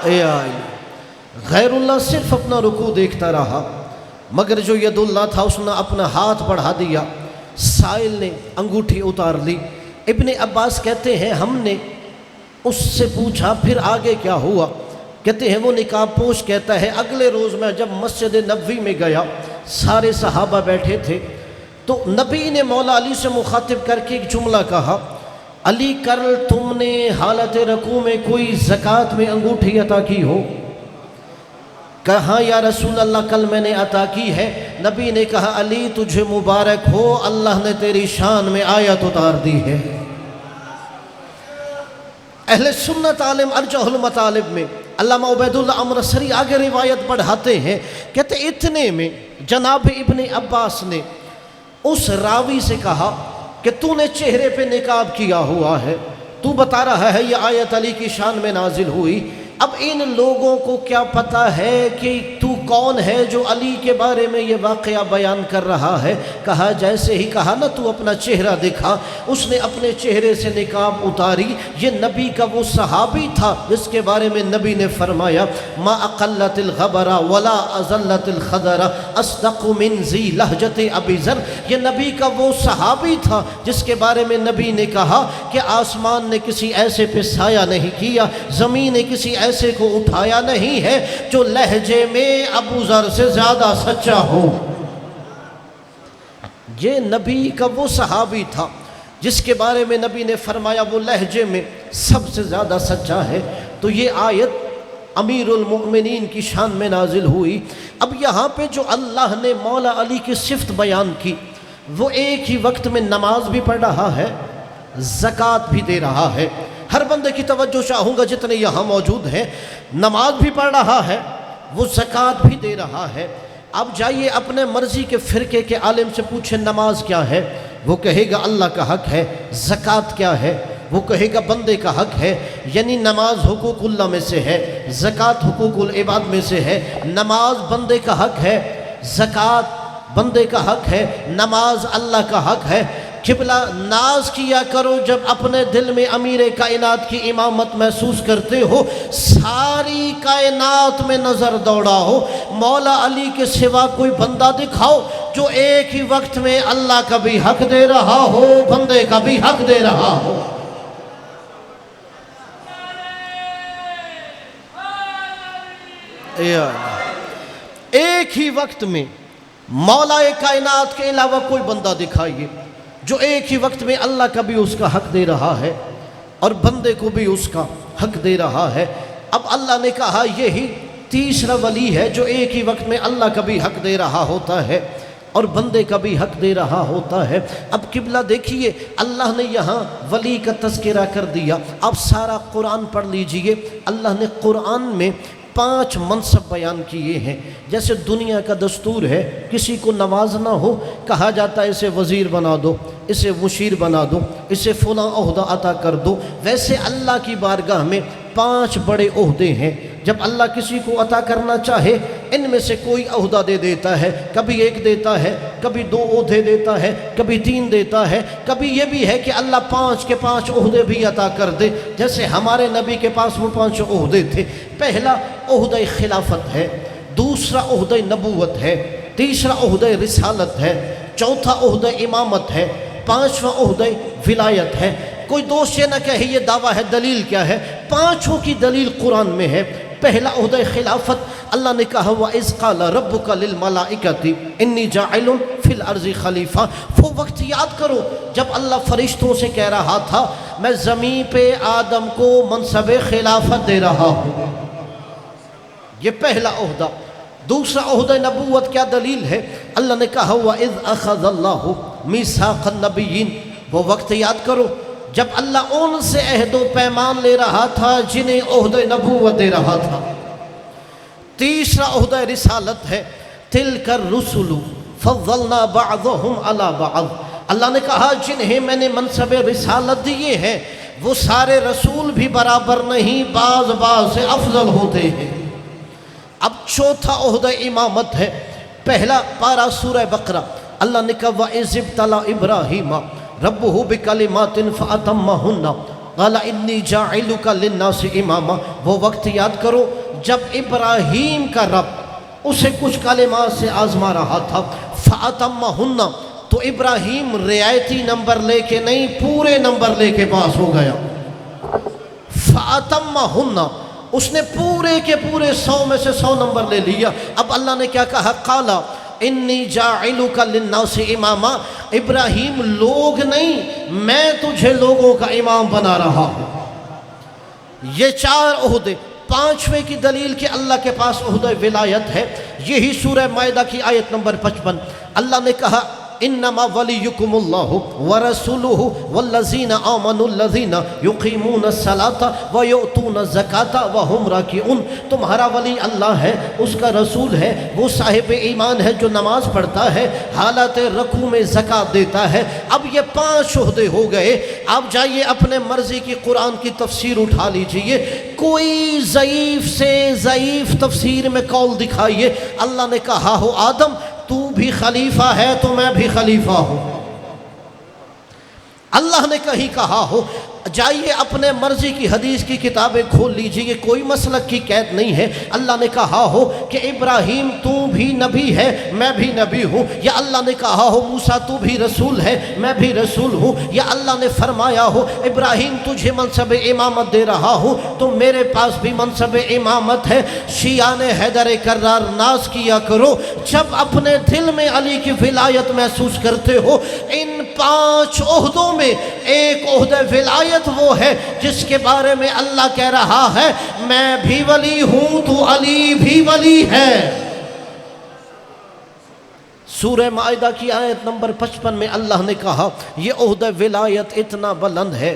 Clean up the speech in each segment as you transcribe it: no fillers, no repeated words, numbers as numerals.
اے آئی غیر اللہ صرف اپنا رکوع دیکھتا رہا، مگر جو ید اللہ تھا اس نے اپنا ہاتھ بڑھا دیا، سائل نے انگوٹھی اتار لی۔ ابن عباس کہتے ہیں ہم نے اس سے پوچھا پھر آگے کیا ہوا؟ کہتے ہیں وہ نقاب پوش کہتا ہے اگلے روز میں جب مسجد نبوی میں گیا، سارے صحابہ بیٹھے تھے، تو نبی نے مولا علی سے مخاطب کر کے ایک جملہ کہا، علی کل تم نے حالت رکوع میں کوئی زکوٰۃ میں انگوٹھی عطا کی ہو؟ کہا یا رسول اللہ کل میں نے عطا کی ہے۔ نبی نے کہا علی تجھے مبارک ہو، اللہ نے تیری شان میں آیت اتار دی ہے۔ اہل سنت عالم ارجح المطالب میں علامہ عبید اللہ امرسری آگے روایت بڑھاتے ہیں، کہتے اتنے میں جناب ابن عباس نے اس راوی سے کہا کہ تو نے چہرے پہ نقاب کیا ہوا ہے، تو بتا رہا ہے یہ آیت علی کی شان میں نازل ہوئی، اب ان لوگوں کو کیا پتہ ہے کہ تو کون ہے جو علی کے بارے میں یہ واقعہ بیان کر رہا ہے؟ کہا جیسے ہی کہا نا تو اپنا چہرہ دکھا، اس نے اپنے چہرے سے نقاب اتاری۔ یہ نبی کا وہ صحابی تھا جس کے بارے میں نبی نے فرمایا ما اقلت الغبر ولا ازلت الخضر اصدق من ذی لہجت ابی ذر۔ یہ نبی کا وہ صحابی تھا جس کے بارے میں نبی نے کہا کہ آسمان نے کسی ایسے پہ سایہ نہیں کیا، زمین نے کسی ایسے کو اٹھایا نہیں ہے جو لہجے میں ابو ذر سے زیادہ سچا ہو۔ یہ نبی کا وہ صحابی تھا جس کے بارے میں نبی نے فرمایا وہ لہجے میں سب سے زیادہ سچا ہے۔ تو یہ آیت امیر المؤمنین کی شان میں نازل ہوئی۔ اب یہاں پہ جو اللہ نے مولا علی کی صفت بیان کی، وہ ایک ہی وقت میں نماز بھی پڑھ رہا ہے، زکوٰۃ بھی دے رہا ہے۔ ہر بندے کی توجہ چاہوں گا جتنے یہاں موجود ہیں، نماز بھی پڑھ رہا ہے، وہ زکوٰۃ بھی دے رہا ہے۔ اب جائیے اپنے مرضی کے فرقے کے عالم سے پوچھیں نماز کیا ہے، وہ کہے گا اللہ کا حق ہے۔ زکوٰۃ کیا ہے، وہ کہے گا بندے کا حق ہے۔ یعنی نماز حقوق اللہ میں سے ہے، زکوٰۃ حقوق العباد میں سے ہے۔ نماز بندے کا حق ہے، زکوٰۃ بندے کا حق ہے، نماز اللہ کا حق ہے۔ قبلہ ناز کیا کرو جب اپنے دل میں امیر کائنات کی امامت محسوس کرتے ہو، ساری کائنات میں نظر دوڑا ہو، مولا علی کے سوا کوئی بندہ دکھاؤ جو ایک ہی وقت میں اللہ کا بھی حق دے رہا ہو، بندے کا بھی حق دے رہا ہو۔ ایک ہی وقت میں مولا کائنات کے علاوہ کوئی بندہ دکھائیے جو ایک ہی وقت میں اللہ کا بھی اس کا حق دے رہا ہے اور بندے کو بھی اس کا حق دے رہا ہے۔ اب اللہ نے کہا یہی تیسرا ولی ہے جو ایک ہی وقت میں اللہ کا بھی حق دے رہا ہوتا ہے اور بندے کا بھی حق دے رہا ہوتا ہے۔ اب قبلہ دیکھیے اللہ نے یہاں ولی کا تذکرہ کر دیا۔ اب سارا قرآن پڑھ لیجئے، اللہ نے قرآن میں 5 منصب بیان کیے ہیں۔ جیسے دنیا کا دستور ہے کسی کو نوازنا ہو، کہا جاتا ہے اسے وزیر بنا دو، اسے مشیر بنا دو، اسے فلاں عہدہ عطا کر دو، ویسے اللہ کی بارگاہ میں 5 بڑے عہدے ہیں۔ جب اللہ کسی کو عطا کرنا چاہے ان میں سے کوئی عہدہ دے دیتا ہے، کبھی 1 دیتا ہے، کبھی 2 عہدے دیتا ہے، کبھی 3 دیتا ہے، کبھی یہ بھی ہے کہ اللہ 5 کے 5 عہدے بھی عطا کر دے۔ جیسے ہمارے نبی کے پاس وہ 5 عہدے تھے۔ پہلا عہدہ خلافت ہے، دوسرا عہدہ نبوت ہے، تیسرا عہدہ رسالت ہے، چوتھا عہدہ امامت ہے، 5واں عہدہ ولایت ہے۔ کوئی دوست یہ نہ کہے یہ دعویٰ ہے، دلیل کیا ہے؟ 5 کی دلیل قرآن میں ہے۔ پہلا عہدہ خلافت، اللہ نے کہا وَإِذْ قَالَ رَبُّكَ لِلْمَلَائِكَةِ إِنِّي جَاعِلٌ فِي الْأَرْضِ خلیفہ۔ وہ وقت یاد کرو جب اللہ فرشتوں سے کہہ رہا تھا میں زمین پہ آدم کو منصب خلافت دے رہا ہوں۔ یہ پہلا عہدہ۔ دوسرا عہدہ نبوت کیا دلیل ہے؟ اللہ نے کہا وَإِذْ أَخَذَ اللَّهُ مِيثَاقَ النَّبِيِّينَ۔ وہ وقت یاد کرو جب اللہ ان سے عہد و پیمان لے رہا تھا جنہیں عہدہ نبوت دے رہا تھا۔ تیسرا عہدہ رسالت ہے، تِلْكَ الرُّسُلُ فَضَّلْنَا بَعْضَهُمْ عَلَى بَعْضٍ۔ اللہ نے کہا جنہیں میں نے منصب رسالت دیے ہیں وہ سارے رسول بھی برابر نہیں، بعض سے افضل ہوتے ہیں۔ اب چوتھا عہدہ امامت ہے۔ پہلا پارہ سورہ بقرہ، اللہ نے کہا وَإِذِ ابْتَلَىٰ إِبْرَاهِيمَ رَبُّهُ بِكَلِمَاتٍ فَأَتَمَّهُنَّ قال انی جاعلک للناس اماما، وہ وقت یاد کرو جب ابراہیم کا رب اسے کچھ کلمات سے آزما رہا تھا، فاتمہن، تو ابراہیم رعایتی نمبر لے کے نہیں پورے نمبر لے کے پاس ہو گیا، فاتمہن، اس نے پورے کے پورے 100 میں سے 100 نمبر لے لیا۔ اب اللہ نے کیا کہا؟ قال انی جاعلک للناس اماما، ابراہیم لوگ نہیں، میں تجھے لوگوں کا امام بنا رہا ہوں۔ یہ 4 عہدے، 5ویں کی دلیل کہ اللہ کے پاس عہدہ ولایت ہے، یہی سورہ مائدہ کی آیت نمبر 55۔ اللہ نے کہا انما ولیکم اللہ ورسولہ والذین آمنوا الذین یقیمون الصلاۃ ویؤتون الزکاۃ وہم راکعون، تمہارا ولی اللہ ہے، اس کا رسول ہے، وہ صاحب ایمان ہے جو نماز پڑھتا ہے، حالت رکوع میں زکوٰۃ دیتا ہے۔ اب یہ 5 عہدے ہو گئے۔ آپ جائیے اپنے مرضی کی قرآن کی تفسیر اٹھا لیجئے، کوئی ضعیف سے ضعیف تفسیر میں قول دکھائیے اللہ نے کہا ہو آدم تو بھی خلیفہ ہے تو میں بھی خلیفہ ہوں، اللہ نے کہیں کہا ہو۔ جائیے اپنے مرضی کی حدیث کی کتابیں کھول لیجئے، کوئی مسلک کی قید نہیں ہے۔ اللہ نے کہا ہو کہ ابراہیم تو بھی نبی ہے میں بھی نبی ہوں، یا اللہ نے کہا ہو موسیٰ تو بھی رسول ہے میں بھی رسول ہوں، یا اللہ نے فرمایا ہو ابراہیم تجھے منصب امامت دے رہا ہوں تو میرے پاس بھی منصب امامت ہے۔ شیعان حیدر کرار ناز کیا کرو جب اپنے دل میں علی کی ولایت محسوس کرتے ہو۔ ان 5 عہدوں میں ایک عہدہ ولایت وہ ہے جس کے بارے میں اللہ کہہ رہا ہے میں بھی ولی ہوں تو علی بھی ولی ہے۔ سورہ مائدہ کی آیت نمبر 55 میں اللہ نے کہا یہ عہدہ ولایت اتنا بلند ہے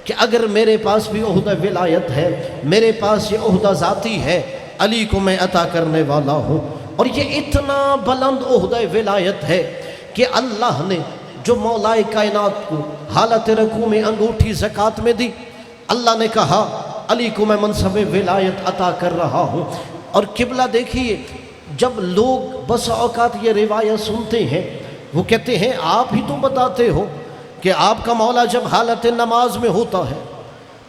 کہ اگر میرے پاس بھی عہدہ ولایت ہے، میرے پاس یہ عہدہ ذاتی ہے، علی کو میں عطا کرنے والا ہوں، اور یہ اتنا بلند عہدہ ولایت ہے کہ اللہ نے جو مولائے کائنات کو حالت رکوع میں انگوٹھی زکوٰۃ میں دی، اللہ نے کہا علی کو میں منصب ولایت عطا کر رہا ہوں۔ اور قبلہ دیکھیے، جب لوگ بس اوقات یہ روایت سنتے ہیں وہ کہتے ہیں آپ ہی تو بتاتے ہو کہ آپ کا مولا جب حالت نماز میں ہوتا ہے،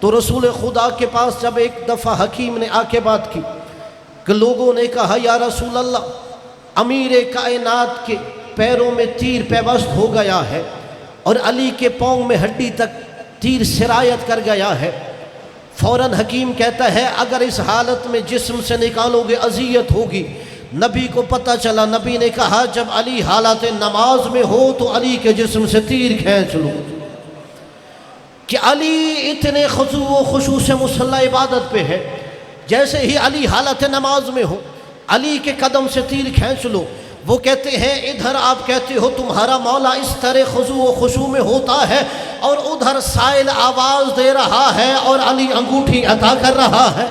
تو رسول خدا کے پاس جب ایک دفعہ حکیم نے آ کے بات کی کہ لوگوں نے کہا یا رسول اللہ امیر کائنات کے پیروں میں تیر پیوست ہو گیا ہے اور علی کے پاؤں میں ہڈی تک تیر سرایت کر گیا ہے، فوراً حکیم کہتا ہے اگر اس حالت میں جسم سے نکالو گے اذیت ہوگی۔ نبی کو پتہ چلا، نبی نے کہا جب علی حالت نماز میں ہو تو علی کے جسم سے تیر کھینچ لو، کہ علی اتنے خضوع و خشوع سے مصلی عبادت پہ ہے، جیسے ہی علی حالت نماز میں ہو علی کے قدم سے تیر کھینچ لو۔ وہ کہتے ہیں ادھر آپ کہتے ہو تمہارا مولا اس طرح خضوع و خشوع میں ہوتا ہے اور ادھر سائل آواز دے رہا ہے اور علی انگوٹھی عطا کر رہا ہے،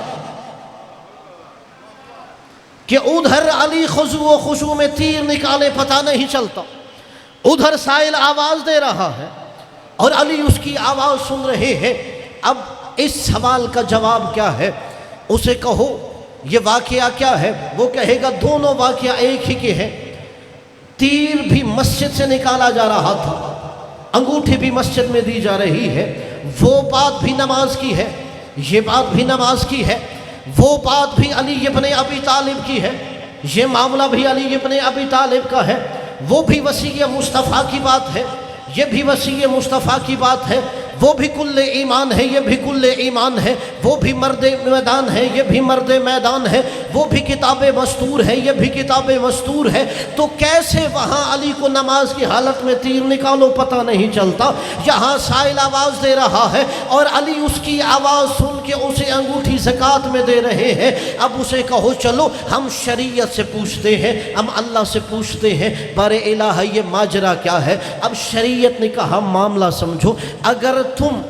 کہ ادھر علی خضوع و خشوع میں تیر نکالے پتہ نہیں چلتا، ادھر سائل آواز دے رہا ہے اور علی اس کی آواز سن رہے ہیں۔ اب اس سوال کا جواب کیا ہے؟ اسے کہو یہ واقعہ کیا ہے؟ وہ کہے گا دونوں واقعہ ایک ہی کے ہیں، تیر بھی مسجد سے نکالا جا رہا تھا، انگوٹھی بھی مسجد میں دی جا رہی ہے، وہ بات بھی نماز کی ہے، یہ بات بھی نماز کی ہے، وہ بات بھی علی ابن ابی طالب کی ہے، یہ معاملہ بھی علی ابن ابی طالب کا ہے، وہ بھی وصی مصطفیٰ کی بات ہے، یہ بھی وصی مصطفیٰ کی بات ہے، وہ بھی کل ایمان ہے یہ بھی کل ایمان ہے، وہ بھی مرد میدان ہے یہ بھی مرد میدان ہے، وہ بھی کتاب مستور ہے یہ بھی کتاب مستور ہے۔ تو کیسے وہاں علی کو نماز کی حالت میں تیر نکالو پتہ نہیں چلتا، یہاں سائل آواز دے رہا ہے اور علی اس کی آواز سن کے اسے انگوٹھی زکوٰۃ میں دے رہے ہیں۔ اب اسے کہو چلو ہم شریعت سے پوچھتے ہیں، ہم اللہ سے پوچھتے ہیں بار الہ یہ ماجرا کیا ہے؟ اب شریعت نے کہا معاملہ سمجھو، اگر تم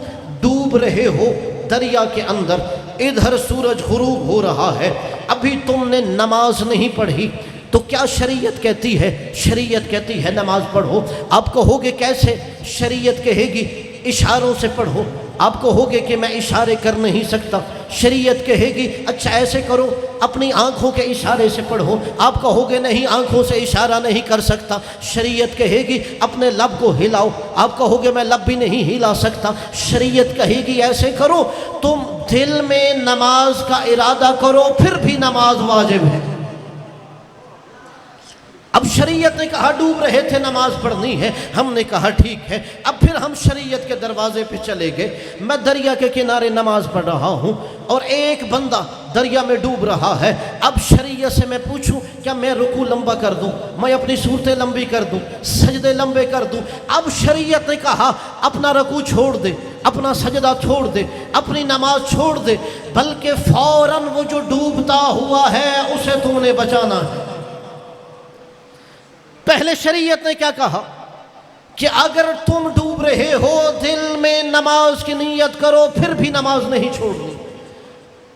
ڈوب رہے ہو دریا کے اندر، ادھر سورج غروب ہو رہا ہے، ابھی تم نے نماز نہیں پڑھی، تو کیا شریعت کہتی ہے؟ شریعت کہتی ہے نماز پڑھو۔ آپ کہو گے کیسے؟ شریعت کہے گی اشاروں سے پڑھو، آپ کہوگے کہ میں اشارے کر نہیں سکتا، شریعت کہے گی اچھا ایسے کرو اپنی آنکھوں کے اشارے سے پڑھو، آپ کہوگے نہیں آنکھوں سے اشارہ نہیں کر سکتا، شریعت کہے گی اپنے لب کو ہلاؤ، آپ کہوگے میں لب بھی نہیں ہلا سکتا، شریعت کہے گی ایسے کرو، تم دل میں نماز کا ارادہ کرو پھر بھی نماز واجب ہے۔ اب شریعت نے کہا ڈوب رہے تھے نماز پڑھنی ہے، ہم نے کہا ٹھیک ہے، اب پھر ہم شریعت کے دروازے پہ چلے گئے، میں دریا کے کنارے نماز پڑھ رہا ہوں اور ایک بندہ دریا میں ڈوب رہا ہے، اب شریعت سے میں پوچھوں کیا میں رکوع لمبا کر دوں، میں اپنی صورتیں لمبی کر دوں، سجدے لمبے کر دوں؟ اب شریعت نے کہا اپنا رکوع چھوڑ دے، اپنا سجدہ چھوڑ دے، اپنی نماز چھوڑ دے، بلکہ فوراً وہ جو ڈوبتا ہوا ہے اسے تم نے بچانا ہے۔ پہلے شریعت نے کیا کہا کہ اگر تم ڈوب رہے ہو دل میں نماز کی نیت کرو پھر بھی نماز نہیں چھوڑنی۔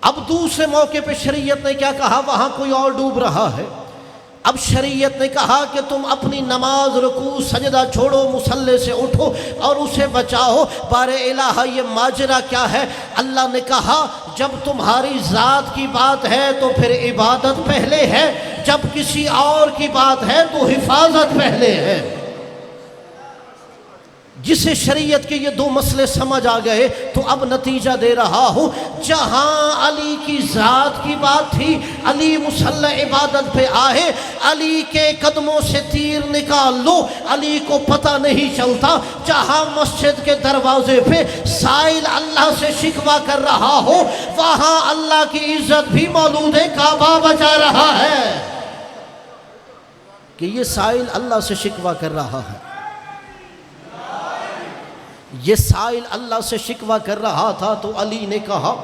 اب دوسرے موقع پہ شریعت نے کیا کہا، وہاں کوئی اور ڈوب رہا ہے، اب شریعت نے کہا کہ تم اپنی نماز رکوع سجدہ چھوڑو، مصلی سے اٹھو اور اسے بچاؤ۔ بار الہ یہ ماجرا کیا ہے؟ اللہ نے کہا جب تمہاری ذات کی بات ہے تو پھر عبادت پہلے ہے، جب کسی اور کی بات ہے تو حفاظت پہلے ہے۔ جسے شریعت کے یہ دو مسئلے سمجھ آ گئے تو اب نتیجہ دے رہا ہوں، جہاں علی کی ذات کی بات تھی، علی مصلی عبادت پہ آئے، علی کے قدموں سے تیر نکال لو، علی کو پتہ نہیں چلتا۔ جہاں مسجد کے دروازے پہ سائل اللہ سے شکوہ کر رہا ہو، وہاں اللہ کی عزت بھی مولود کعبہ بچا رہا ہے کہ یہ سائل اللہ سے شکوہ کر رہا ہے، یہ سائل اللہ سے شکوہ کر رہا تھا تو علی نے کہا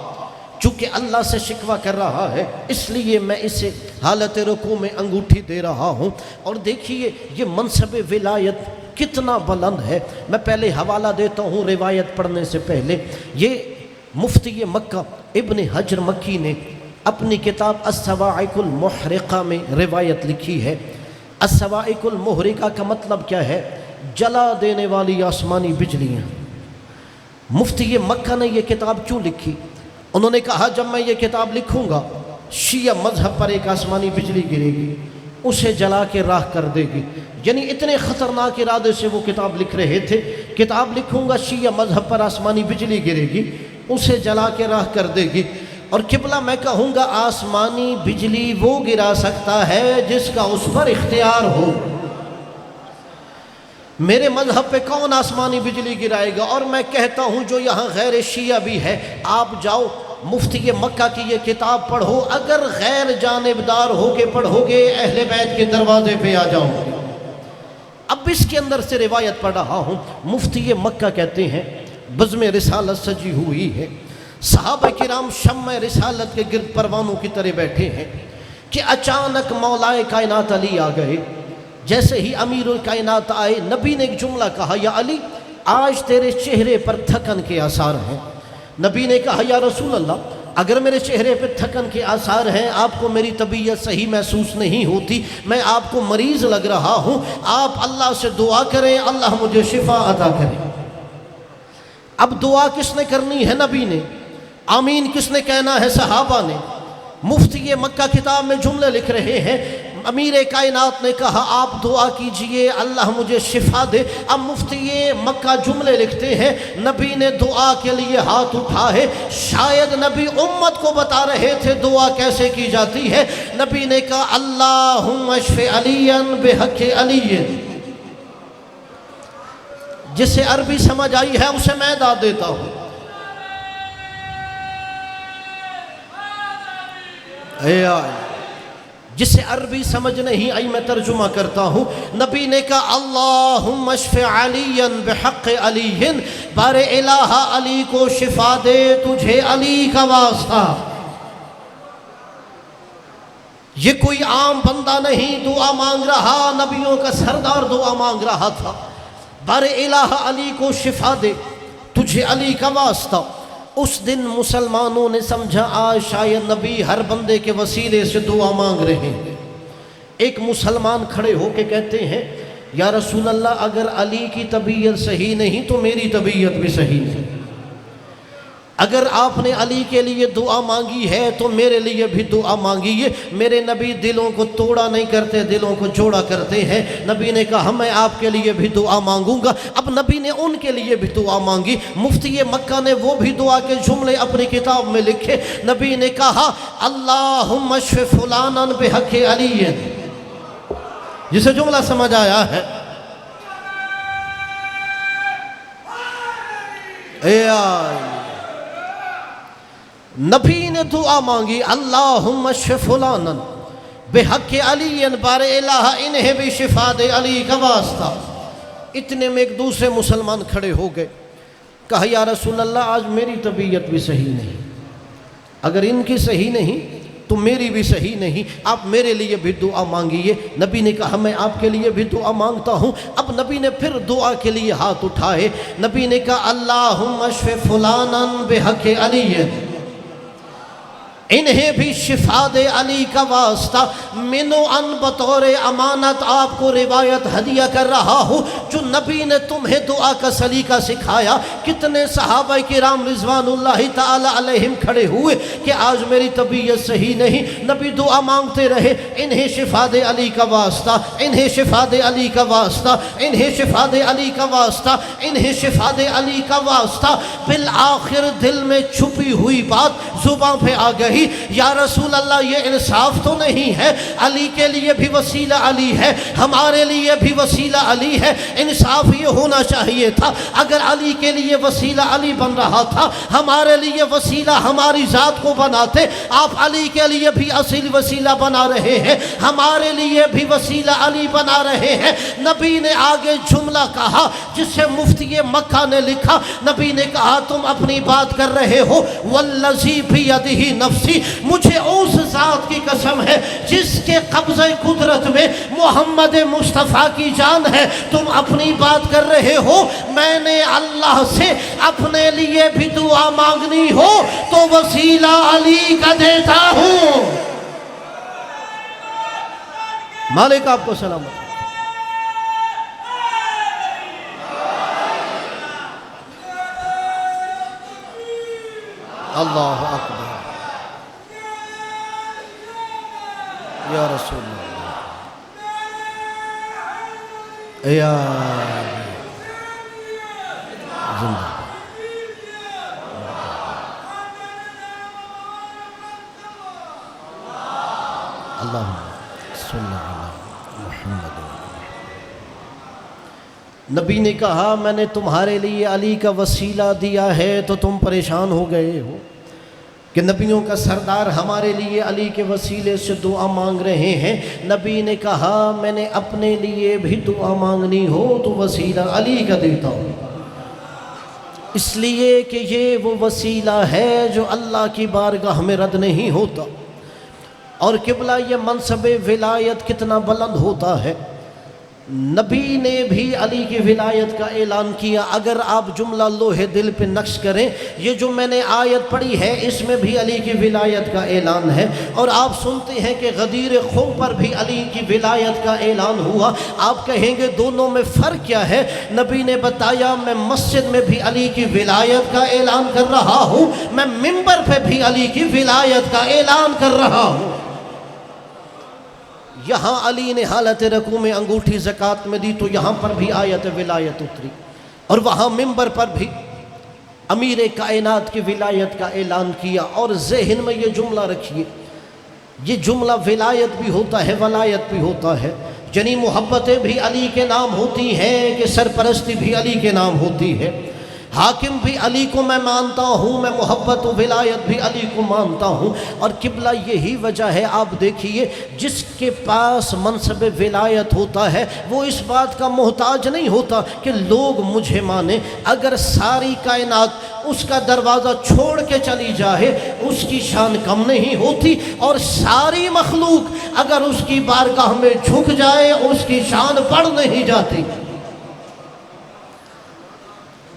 چونکہ اللہ سے شکوہ کر رہا ہے اس لیے میں اسے حالت رکوع میں انگوٹھی دے رہا ہوں۔ اور دیکھیے یہ منصب ولایت کتنا بلند ہے۔ میں پہلے حوالہ دیتا ہوں روایت پڑھنے سے پہلے، یہ مفتی مکہ ابن حجر مکی نے اپنی کتاب الصواعق المحرقہ میں روایت لکھی ہے۔ الصواعق المحرقہ کا مطلب کیا ہے؟ جلا دینے والی آسمانی بجلیاں۔ مفتی مکہ نے یہ کتاب کیوں لکھی؟ انہوں نے کہا جب میں یہ کتاب لکھوں گا شیعہ مذہب پر ایک آسمانی بجلی گرے گی، اسے جلا کے راہ کر دے گی، یعنی اتنے خطرناک ارادے سے وہ کتاب لکھ رہے تھے۔ کتاب لکھوں گا شیعہ مذہب پر آسمانی بجلی گرے گی، اسے جلا کے راہ کر دے گی، اور قبلہ میں کہوں گا آسمانی بجلی وہ گرا سکتا ہے جس کا اس پر اختیار ہو۔ میرے مذہب پہ کون آسمانی بجلی گرائے گا؟ اور میں کہتا ہوں جو یہاں غیر شیعہ بھی ہے، آپ جاؤ مفتی مکہ کی یہ کتاب پڑھو، اگر غیر جانبدار ہو کے پڑھو گے اہل بیت کے دروازے پہ آ جاؤ گے۔ اب اس کے اندر سے روایت پڑھ رہا ہوں، مفتی مکہ کہتے ہیں بزم رسالت سجی ہوئی ہے، صحابہ کرام شمع رسالت کے گرد پروانوں کی طرح بیٹھے ہیں کہ اچانک مولا کائنات علی آ گئے۔ جیسے ہی امیر الکائنات آئے، نبی نے ایک جملہ کہا، یا علی آج تیرے چہرے پر تھکن کے آثار ہیں۔ نبی نے کہا یا رسول اللہ اگر میرے چہرے پہ تھکن کے آثار ہیں، آپ کو میری طبیعت صحیح محسوس نہیں ہوتی، میں آپ کو مریض لگ رہا ہوں، آپ اللہ سے دعا کریں اللہ مجھے شفا عطا کرے۔ اب دعا کس نے کرنی ہے؟ نبی نے۔ آمین کس نے کہنا ہے؟ صحابہ نے۔ مفتی مکہ کتاب میں جملے لکھ رہے ہیں، امیر کائنات نے کہا آپ دعا کیجئے اللہ مجھے شفا دے۔ اب مفتی مکہ جملے لکھتے ہیں، نبی نے دعا کے لیے ہاتھ اٹھائے، شاید نبی امت کو بتا رہے تھے دعا کیسے کی جاتی ہے۔ نبی نے کہا اللہم اشف علیاً بحق علی۔ جسے عربی سمجھ آئی ہے اسے میں داد دیتا ہوں۔ اے آئی جسے عربی سمجھ نہیں آئی میں ترجمہ کرتا ہوں۔ نبی نے کہا اللہم اشف علیاً بحق علی، بار الہ علی کو شفا دے تجھے علی کا واسطہ۔ یہ کوئی عام بندہ نہیں دعا مانگ رہا، نبیوں کا سردار دعا مانگ رہا تھا، بار الہ علی کو شفا دے تجھے علی کا واسطہ۔ اس دن مسلمانوں نے سمجھا آج شاید نبی ہر بندے کے وسیلے سے دعا مانگ رہے ہیں۔ ایک مسلمان کھڑے ہو کے کہتے ہیں یا رسول اللہ اگر علی کی طبیعت صحیح نہیں تو میری طبیعت بھی صحیح نہیں۔ اگر آپ نے علی کے لیے دعا مانگی ہے تو میرے لیے بھی دعا مانگیے۔ میرے نبی دلوں کو توڑا نہیں کرتے، دلوں کو جوڑا کرتے ہیں۔ نبی نے کہا میں آپ کے لیے بھی دعا مانگوں گا، اب نبی نے ان کے لیے بھی دعا مانگی۔ مفتی مکہ نے وہ بھی دعا کے جملے اپنی کتاب میں لکھے۔ نبی نے کہا اللہم اشف فلانا بحق علی، جسے جملہ سمجھ آیا ہے؟ نبی نے دعا مانگی اللہم اشف فلانا بحق علی بار الہ، انہیں بھی شفا دے علی کا واسطہ۔ اتنے میں ایک دوسرے مسلمان کھڑے ہو گئے، کہا یا رسول اللہ آج میری طبیعت بھی صحیح نہیں، اگر ان کی صحیح نہیں تو میری بھی صحیح نہیں، آپ میرے لیے بھی دعا مانگیے۔ نبی نے کہا میں آپ کے لیے بھی دعا مانگتا ہوں۔ اب نبی نے پھر دعا کے لیے ہاتھ اٹھائے۔ نبی نے کہا اللہم اشف فلانا بحق علی، انہیں بھی شفا دے علی کا واسطہ۔ منو ان بطور امانت آپ کو روایت ہدیہ کر رہا ہوں، جو نبی نے تمہیں دعا کا سلیقہ سکھایا۔ کتنے صحابہ کرام رضوان اللہ تعالی علیہم کھڑے ہوئے کہ آج میری طبیعت صحیح نہیں، نبی دعا مانگتے رہے انہیں شفا دے علی کا واسطہ، انہیں شفا دے علی کا واسطہ، انہیں شفا دے علی کا واسطہ، انہیں شفا دے علی کا واسطہ۔ بالآخر دل میں چھپی ہوئی بات زباں پہ آ گئی، یا رسول اللہ یہ انصاف تو نہیں ہے، علی کے لیے بھی وسیلہ علی ہے، ہمارے لیے بھی وسیلہ علی ہے۔ انصاف یہ ہونا چاہیے تھا اگر علی کے لیے وسیلہ علی بن رہا تھا، ہمارے لیے وسیلہ ہماری ذات کو بناتے۔ آپ علی کے لیے بھی اصل وسیلہ بنا رہے ہیں، ہمارے لیے بھی وسیلہ علی بنا رہے ہیں۔ نبی نے آگے جملہ کہا جسے مفتی مکہ نے لکھا۔ نبی نے کہا تم اپنی بات کر رہے ہو، والذی بیدہ نفسی، مجھے اس ذات کی قسم ہے جس کے قبضہ قدرت میں محمد مصطفیٰ کی جان ہے، تم اپنی بات کر رہے ہو۔ میں نے اللہ سے اپنے لیے بھی دعا مانگنی ہو تو وسیلہ علی کا دیتا ہوں۔ مالک آپ کو سلامت۔ اللہ اکبر، یا رسول اللہ، یا زندہ۔ اللہم صلی علی محمد۔ نبی نے کہا میں نے تمہارے لیے علی کا وسیلہ دیا ہے تو تم پریشان ہو گئے ہو کہ نبیوں کا سردار ہمارے لیے علی کے وسیلے سے دعا مانگ رہے ہیں۔ نبی نے کہا میں نے اپنے لیے بھی دعا مانگنی ہو تو وسیلہ علی کا دیتا ہوں، اس لیے کہ یہ وہ وسیلہ ہے جو اللہ کی بارگاہ میں رد نہیں ہوتا۔ اور قبلہ یہ منصب ولایت کتنا بلند ہوتا ہے۔ نبی نے بھی علی کی ولایت کا اعلان کیا۔ اگر آپ جملہ لوہے دل پہ نقش کریں، یہ جو میں نے آیت پڑھی ہے اس میں بھی علی کی ولایت کا اعلان ہے، اور آپ سنتے ہیں کہ غدیر خم پر بھی علی کی ولایت کا اعلان ہوا۔ آپ کہیں گے دونوں میں فرق کیا ہے؟ نبی نے بتایا میں مسجد میں بھی علی کی ولایت کا اعلان کر رہا ہوں، میں منبر پہ بھی علی کی ولایت کا اعلان کر رہا ہوں۔ یہاں علی نے حالت رکوع میں انگوٹھی زکوٰۃ میں دی تو یہاں پر بھی آیت ولایت اتری، اور وہاں منبر پر بھی امیر کائنات کی ولایت کا اعلان کیا۔ اور ذہن میں یہ جملہ رکھیے، یہ جملہ ولایت بھی ہوتا ہے، ولایت بھی ہوتا ہے، یعنی محبتیں بھی علی کے نام ہوتی ہیں کہ سرپرستی بھی علی کے نام ہوتی ہے۔ حاکم بھی علی کو میں مانتا ہوں، میں محبت و ولایت بھی علی کو مانتا ہوں۔ اور قبلہ یہی وجہ ہے، آپ دیکھیے جس کے پاس منصب ولایت ہوتا ہے وہ اس بات کا محتاج نہیں ہوتا کہ لوگ مجھے مانیں۔ اگر ساری کائنات اس کا دروازہ چھوڑ کے چلی جائے اس کی شان کم نہیں ہوتی، اور ساری مخلوق اگر اس کی بارگاہ میں جھک جائے اس کی شان بڑھ نہیں جاتی۔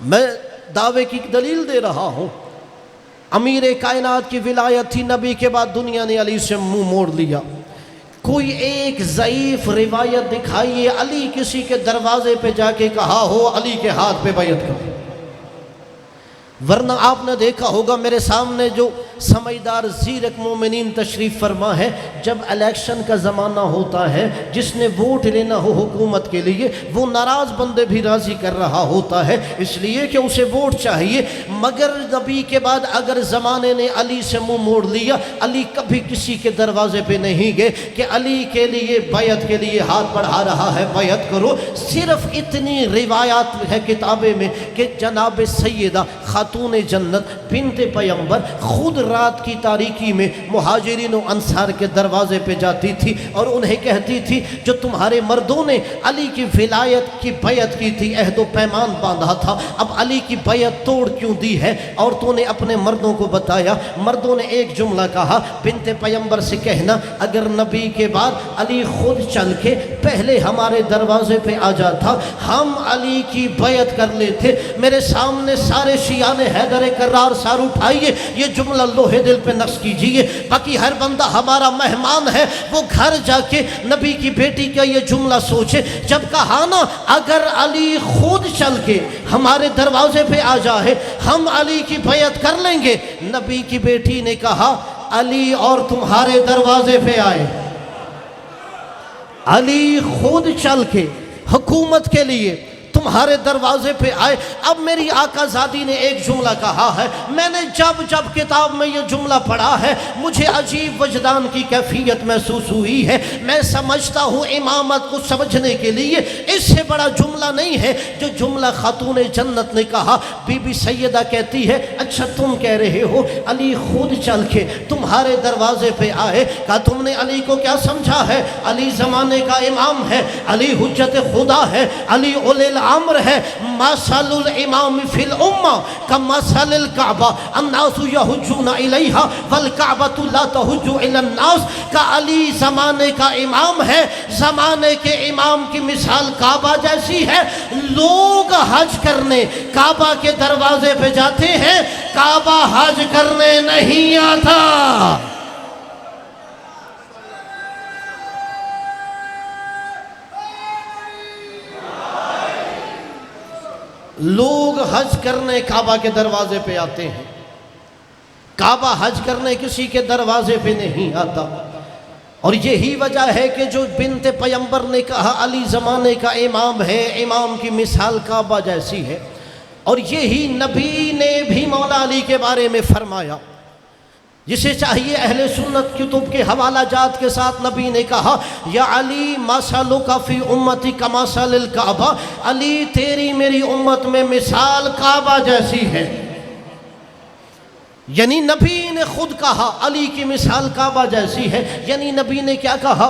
میں دعوے کی دلیل دے رہا ہوں، امیر کائنات کی ولایت تھی، نبی کے بعد دنیا نے علی سے منہ موڑ لیا۔ کوئی ایک ضعیف روایت دکھائیے علی کسی کے دروازے پہ جا کے کہا ہو علی کے ہاتھ پہ بیعت کرو۔ ورنہ آپ نے دیکھا ہوگا میرے سامنے جو سمجھدار زیرک مومنین تشریف فرما ہے، جب الیکشن کا زمانہ ہوتا ہے، جس نے ووٹ لینا ہو حکومت کے لیے وہ ناراض بندے بھی راضی کر رہا ہوتا ہے، اس لیے کہ اسے ووٹ چاہیے۔ مگر نبی کے بعد اگر زمانے نے علی سے منہ موڑ لیا، علی کبھی کسی کے دروازے پہ نہیں گئے کہ علی کے لیے بیعت کے لیے ہاتھ بڑھا رہا ہے، بیعت کرو۔ صرف اتنی روایات ہے کتابیں میں کہ جناب سیدہ خاتون جنت بنت پیغمبر خود رات کی تاریکی میں مہاجرین و انصار کے دروازے پہ جاتی تھی اور انہیں کہتی تھی جو تمہارے مردوں نے علی کی ولایت کی بیعت کی تھی، عہد و پیمان باندھا تھا، اب علی کی بیعت توڑ کیوں دی ہے؟ عورتوں نے اپنے مردوں کو بتایا، مردوں نے ایک جملہ کہا، بنت پیغمبر سے کہنا اگر نبی کے بعد علی خود چل کے پہلے ہمارے دروازے پہ آ جاتا ہم علی کی بیعت کر لیتے۔ میرے سامنے سارے شیعان حیدر کرار سار اٹھائیے، یہ جملہ لوہے دل پہ نقش کیجئے، باقی ہر بندہ ہمارا مہمان ہے، وہ گھر جا کے نبی کی بیٹی کا یہ جملہ سوچے، جب کہا نا اگر علی خود چل کے ہمارے دروازے پہ آ جائے ہم علی کی بیعت کر لیں گے۔ نبی کی بیٹی نے کہا علی اور تمہارے دروازے پہ آئے، علی خود چل کے حکومت کے لیے تمہارے دروازے پہ آئے۔ اب میری آقا زادی نے ایک جملہ کہا ہے، میں نے جب کتاب میں یہ جملہ پڑھا ہے مجھے عجیب وجدان کی کیفیت محسوس ہوئی ہے۔ میں سمجھتا ہوں امامت کو سمجھنے کے لیے اس سے بڑا جملہ نہیں ہے جو جملہ خاتون جنت نے کہا۔ بی بی سیدہ کہتی ہے اچھا تم کہہ رہے ہو علی خود چل کے تمہارے دروازے پہ آئے، کہا تم نے علی کو کیا سمجھا ہے؟ علی زمانے کا امام ہے، علی حجت خدا ہے، علی اولی الامر ہے۔ مثل الامام فی الامہ کمثل الکعبہ الناس یحجون الیہا والکعبۃ لا تحج الی الناس، کا علی زمانے کا امام ہے، زمانے کے امام کی مثال کعبہ جیسی ہے۔ لوگ حج کرنے کعبہ کے دروازے پہ جاتے ہیں، کعبہ حج کرنے نہیں آتا۔ لوگ حج کرنے کعبہ کے دروازے پہ آتے ہیں، کعبہ حج کرنے کسی کے دروازے پہ نہیں آتا۔ اور یہی وجہ ہے کہ جو بنت پیغمبر نے کہا علی زمانے کا امام ہے، امام کی مثال کعبہ جیسی ہے، اور یہی نبی نے بھی مولا علی کے بارے میں فرمایا، جسے چاہیے اہل سنت کتب کے حوالہ جات کے ساتھ نبی نے کہا یا علی مثلک فی امتی کمثل الکعبہ، علی تیری میری امت میں مثال کعبہ جیسی ہے۔ یعنی نبی نے خود کہا علی کی مثال کعبہ جیسی ہے، یعنی نبی نے کیا کہا؟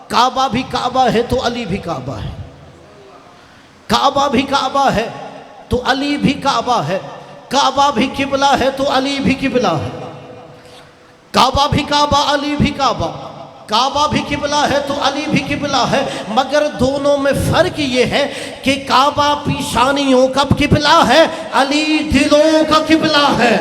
کعبہ بھی کعبہ ہے تو علی بھی کعبہ ہے، کعبہ بھی کعبہ ہے تو علی بھی کعبہ ہے، کعبہ بھی قبلہ ہے تو علی بھی قبلہ ہے، کعبہ بھی کعبہ علی بھی کعبہ، کعبہ بھی قبلہ ہے تو علی بھی قبلہ ہے، مگر دونوں میں فرق یہ ہے کہ کعبہ پیشانیوں کا قبلہ ہے، علی دلوں کا قبلہ ہے۔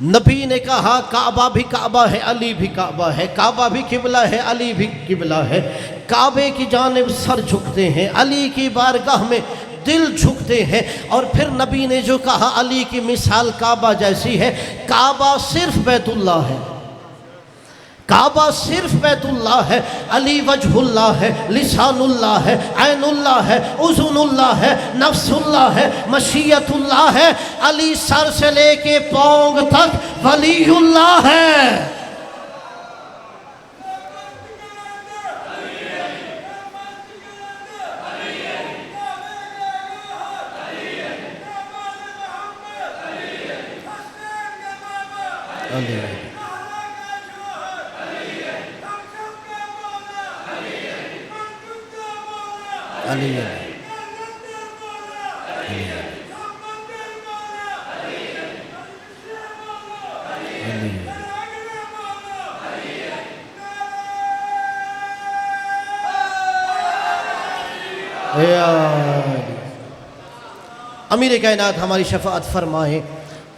نبی نے کہا کعبہ بھی کعبہ ہے علی بھی کعبہ ہے، کعبہ بھی قبلہ ہے علی بھی قبلہ ہے، کعبے کی جانب سر جھکتے ہیں، علی کی بارگاہ میں دل جھکتے ہیں۔ اور پھر نبی نے جو کہا علی کی مثال کعبہ جیسی ہے، کعبہ صرف بیت اللہ ہے، کعبہ صرف بیت اللہ ہے، علی وجہ اللہ ہے، لسان اللہ ہے، عین اللہ ہے، اذن اللہ ہے، نفس اللہ ہے، مشیت اللہ ہے، علی سر سے لے کے پاؤں تک ولی اللہ ہے۔ علی امیر کائنات ہماری شفاعت فرمائیں۔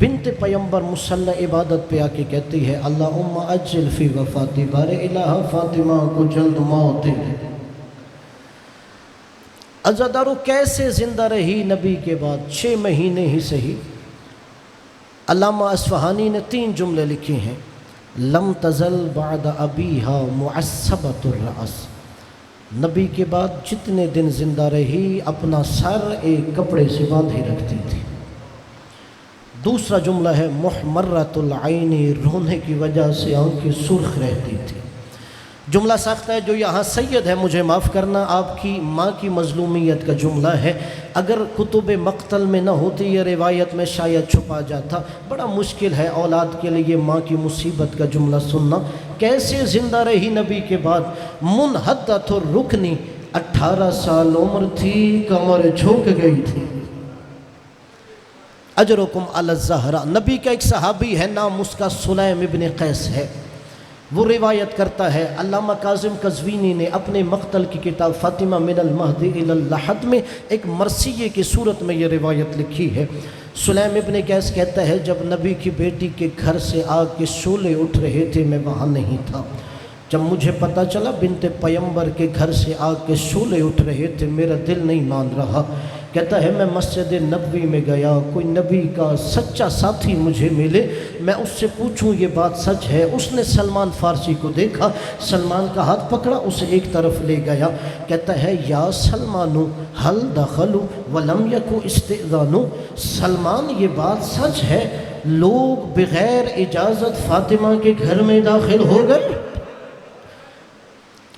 بنت پیمبر مسلح عبادت پہ آ کے کہتی ہے اللہم اجل فی وفاتی، بار الہ فاطمہ کو جلد موت دے۔ عزادارو کیسے زندہ رہی نبی کے بعد 6 مہینے ہی صحیح۔ علامہ اصفہانی نے 3 جملے لکھے ہیں، لم تزل بعد ابیہا معصبۃ الرأس، نبی کے بعد جتنے دن زندہ رہی اپنا سر ایک کپڑے سے باندھے رکھتی تھی۔ دوسرا جملہ ہے محمرۃ العین، رونے کی وجہ سے آنکھیں سرخ رہتی تھی۔ جملہ سخت ہے جو یہاں سید ہے، مجھے معاف کرنا، آپ کی ماں کی مظلومیت کا جملہ ہے، اگر کتب مقتل میں نہ ہوتی یہ روایت میں شاید چھپا جاتا۔ بڑا مشکل ہے اولاد کے لیے ماں کی مصیبت کا جملہ سننا۔ کیسے زندہ رہی نبی کے بعد؟ منحدۃ الرکن، 18 سال عمر تھی، کمر جھک گئی تھی۔ اجرکم علی الزہرا، نبی کا ایک صحابی ہے، نام اس کا سلیم ابن قیس ہے، وہ روایت کرتا ہے، علامہ کاظم قزوینی نے اپنے مقتل کی کتاب فاطمہ من المہدی الی اللحد میں ایک مرثیے کی صورت میں یہ روایت لکھی ہے۔ سلیم ابن قیس کہتا ہے جب نبی کی بیٹی کے گھر سے آگ کے شعلے اٹھ رہے تھے میں وہاں نہیں تھا، جب مجھے پتہ چلا بنت پیمبر کے گھر سے آگ کے شعلے اٹھ رہے تھے میرا دل نہیں مان رہا۔ کہتا ہے میں مسجد نبوی میں گیا، کوئی نبی کا سچا ساتھی مجھے ملے، میں اس سے پوچھوں یہ بات سچ ہے؟ اس نے سلمان فارسی کو دیکھا، سلمان کا ہاتھ پکڑا، اسے ایک طرف لے گیا۔ کہتا ہے یا سلمان حل دخلوا ولم یکو استئذان، سلمان یہ بات سچ ہے لوگ بغیر اجازت فاطمہ کے گھر میں داخل ہو گئے؟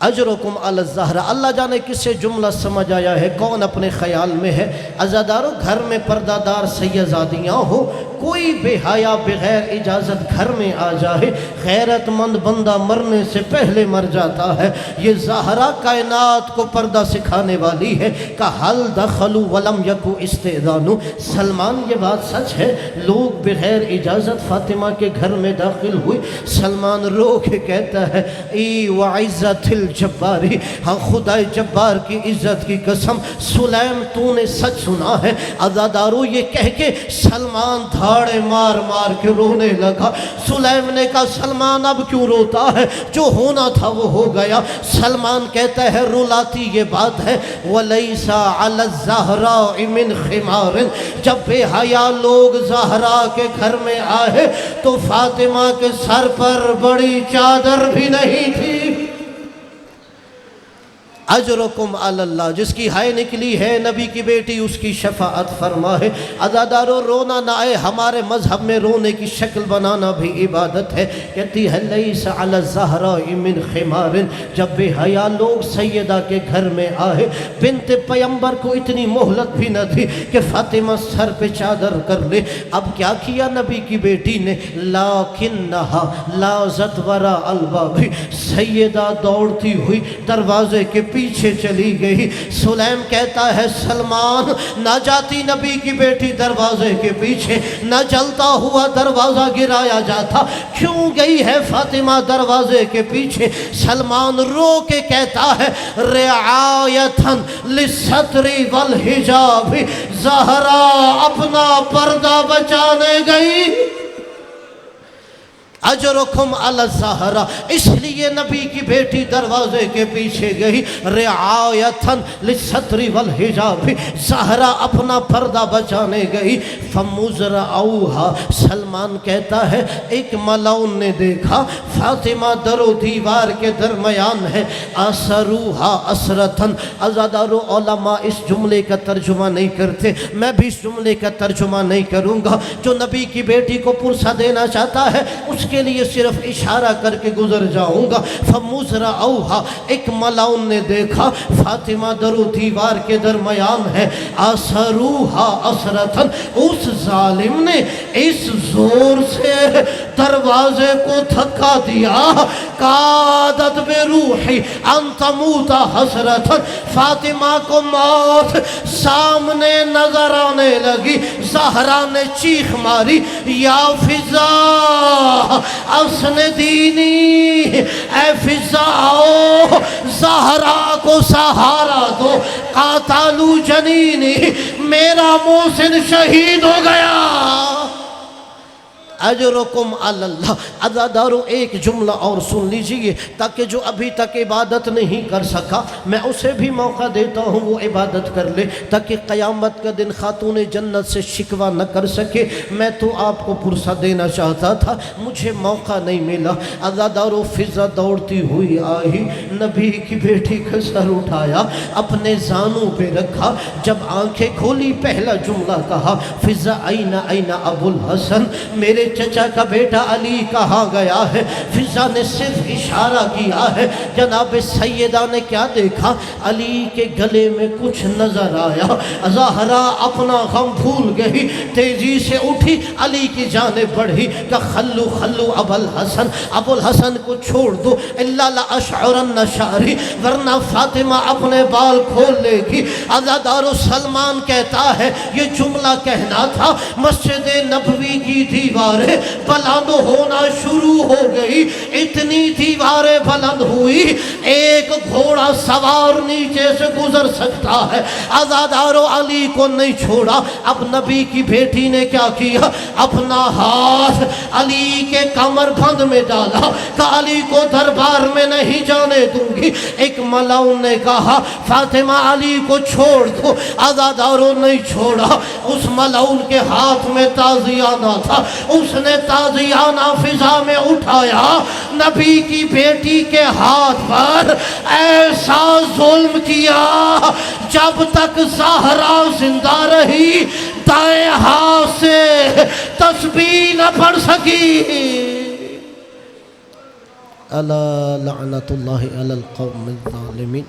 اجرکم علی الزہرا، اللہ جانے کس سے جملہ سمجھ آیا ہے، کون اپنے خیال میں ہے۔ عزادارو گھر میں پردہ دار سیدزادیاں ہو، کوئی بے حیا بغیر اجازت گھر میں آ جائے، غیرت مند بندہ مرنے سے پہلے مر جاتا ہے۔ یہ زہرا کائنات کو پردہ سکھانے والی ہے کہ حل دخلوا ولم یکو استئذان، سلمان یہ بات سچ ہے لوگ بغیر اجازت فاطمہ کے گھر میں داخل ہوئے؟ سلمان رو کے کہتا ہے ای وعزت الجباری، ہاں خدا جبار کی عزت کی قسم سلیم تو نے سچ سنا ہے۔ عزادارو یہ کہہ کے سلمان دھاڑے مار مار کے رونے لگا۔ سلیم نے کہا سلمان اب کیوں روتا ہے، جو ہونا تھا وہ ہو گیا۔ سلمان کہتا ہے رلاتی یہ بات ہے وَلَيْسَ عَلَى الزَّهْرَاءِ مِنْ خِمَارٍ، جب بے حیا لوگ زہرا کے گھر میں آئے تو فاطمہ کے سر پر بڑی چادر بھی نہیں تھی۔ اجرکم علی اللہ، جس کی ہائے نکلی ہے نبی کی بیٹی اس کی شفاعت فرمائے۔ عزادارو رونا نہ آئے، ہمارے مذہب میں رونے کی شکل بنانا بھی عبادت ہے۔ کہتی ہے لیس علی الزہراء من خمار، جب بے حیا لوگ سیدہ کے گھر میں آئے، بنت پیمبر کو اتنی مہلت بھی نہ تھی کہ فاطمہ سر پہ چادر کر لے۔ اب کیا کیا نبی کی بیٹی نے؟ لاکنہا لازت وراء الباب، سیدہ دوڑتی ہوئی دروازے کے پیچھے چلی گئی۔ سلیم کہتا ہے سلمان نہ جاتی نبی کی بیٹی دروازے کے پیچھے، نہ چلتا ہوا دروازہ گرایا جاتا، کیوں گئی ہے فاطمہ دروازے کے پیچھے؟ سلمان رو کے کہتا ہے رعایتاً للستر والحجاب، زہرا اپنا پردہ بچانے گئی۔ اجرکم علی الزہرا، اس لیے نبی کی بیٹی دروازے کے پیچھے گئی، رعایتاً للستر والحجاب، زہرا اپنا پردہ بچانے گئی۔ فمزرعوہا، سلمان کہتا ہے ایک ملعون نے دیکھا فاطمہ در و دیوار کے درمیان ہے، اسروہا اسرتاً۔ عزادارو علماء اس جملے کا ترجمہ نہیں کرتے، میں بھی اس جملے کا ترجمہ نہیں کروں گا۔ جو نبی کی بیٹی کو پرسہ دینا چاہتا ہے اس کے لیے صرف اشارہ کر کے گزر جاؤں گا۔ فمزرعوہا، ایک ملعون نے دیکھا فاطمہ در و دیوار کے درمیان ہے، اسروہا اسرتاً، اس ظالم نے اس زور سے دروازے کو دھکا دیا، کادت بروحی ان تموت حسرتاً، فاطمہ کو موت سامنے نظر آنے لگی۔ زہرا نے چیخ ماری یا فضا اسندینی، اے فضا آؤ زہرا کو سہارا دو، قاتلو جنینی، میرا محسن شہید ہو گیا۔ اجرکم علی اللہ۔ عزادارو ایک جملہ اور سن لیجئے تاکہ جو ابھی تک عبادت نہیں کر سکا میں اسے بھی موقع دیتا ہوں وہ عبادت کر لے، تاکہ قیامت کا دن خاتون جنت سے شکوہ نہ کر سکے۔ میں تو آپ کو پرسہ دینا چاہتا تھا، مجھے موقع نہیں ملا۔ عزادارو فضا دوڑتی ہوئی آئی، نبی کی بیٹی کا سر اٹھایا، اپنے زانوں پہ رکھا، جب آنکھیں کھولی پہلا جملہ کہا فضا این ابو الحسن، میرے چچا کا بیٹا علی کہاں گیا ہے؟ فضا نے صرف اشارہ کیا ہے۔ جناب سیدہ نے کیا دیکھا؟ علی کے گلے میں کچھ نظر آیا۔ زہرا اپنا غم بھول گئی، تیزی سے اٹھی علی کی جانب بڑھی کہ خلو خلو ابو الحسن، ابو الحسن کو چھوڑ دو، الا لاشعرن شعری، ورنہ فاطمہ اپنے بال کھول لے گی۔ عزادارو سلمان کہتا ہے یہ جملہ کہنا تھا، مسجد نبوی کی دیواریں بلند ہونا شروع ہو گئی، اتنی دیواریں بلند ہوئی ایک گھوڑا سوار نیچے سے گزر سکتا ہے۔ عزادارو علی کو نہیں چھوڑا۔ اب نبی کی بیٹی نے کیا کیا؟ اپنا ہاتھ علی کے کمر بند میں ڈالا کہ علی کو دربار میں نہیں جانے دوں گی۔ ایک ملعون نے کہا فاطمہ علی کو چھوڑ دو، عزادارو نہیں چھوڑا۔ اس ملعون کے ہاتھ میں تازیانہ تھا، اس نے تازیانہ فضا میں اٹھایا، نبی کی بیٹی کے ہاتھ پر ایسا ظلم کیا جب تک زہرا زندہ رہی دائیں ہاتھ سے تسبیح نہ پڑھ سکی۔ الا لعنت اللہ علی القوم الظالمین۔